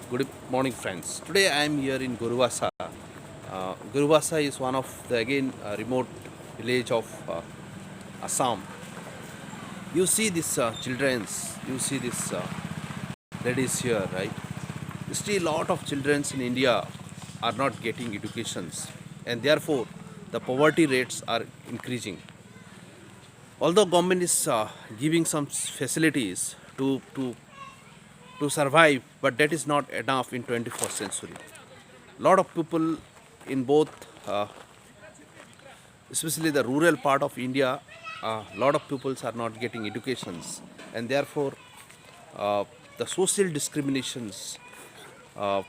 Good morning, friends. Today I am here in Guruvasa. Guruvasa is one of the remote village of Assam. You see this childrens, you see this ladies here, right? Still, lot of children in India are not getting educations, and therefore the poverty rates are increasing. Although government is giving some facilities to survive, but that is not enough in 21st century. Lot of people in both, especially the rural part of India, lot of peoples are not getting educations, and therefore the social discriminations, uh,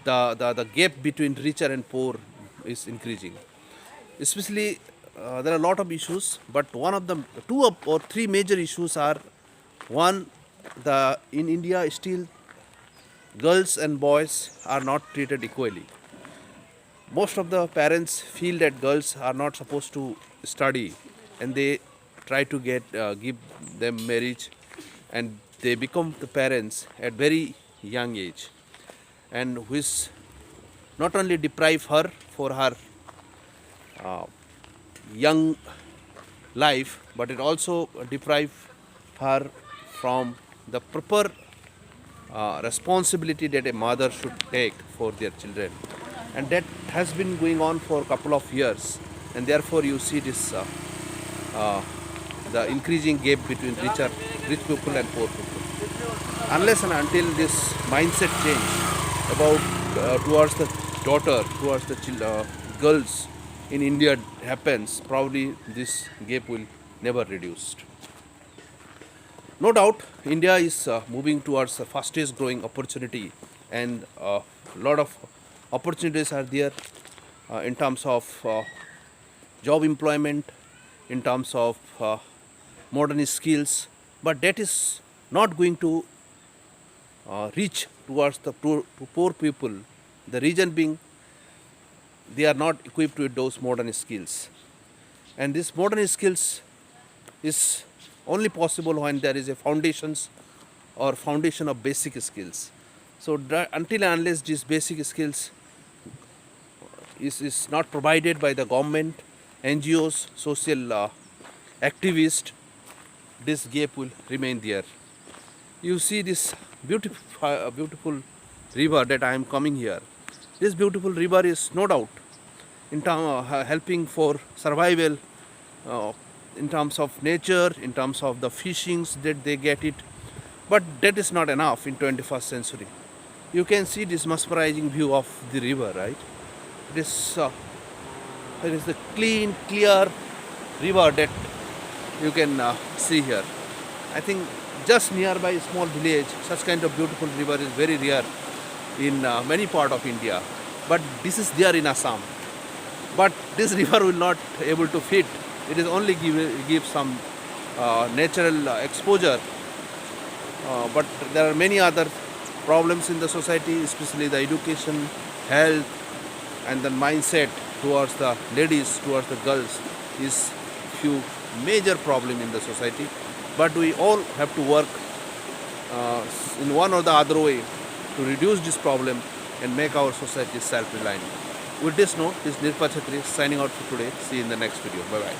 the gap between richer and poor is increasing. Especially, there are a lot of issues, but one of the or three major issues are: one, the in India still girls and boys are not treated equally. Most of the parents feel that girls are not supposed to study, and they try to give them marriage, and they become the parents at very young age, and which not only deprive her for her young life, but it also deprive her from the proper responsibility that a mother should take for their children, and that has been going on for a couple of years, and therefore you see this the increasing gap between rich people and poor people. Unless and until this mindset change about towards the towards the girls in India happens, probably this gap will never reduced. No doubt, India is moving towards the fastest growing opportunity, and a lot of opportunities are there in terms of job employment, in terms of modern skills, but that is not going to reach towards the poor people. The reason being, they are not equipped with those modern skills, and these modern skills is only possible when there is a foundation of basic skills. So until and unless these basic skills is not provided by the government, NGOs, social activists, this gap will remain there. You see this beautiful river that I am coming here. This beautiful river is no doubt in helping for survival, uh, in terms of nature, in terms of the fishings that they get it. But that is not enough in 21st century. You can see this mesmerizing view of the river, right? This it is the clear river that you can see here. I think just nearby a small village, such kind of beautiful river is very rare in many part of India. But this is there in Assam. But this river will not able to feed. It is only give some natural exposure. But there are many other problems in the society, especially the education, health, and the mindset towards the ladies, towards the girls, is few major problem in the society. But we all have to work in one or the other way to reduce this problem and make our society self-reliant. With this note, this is Nirpa Chhatri signing out for today. See you in the next video. Bye bye.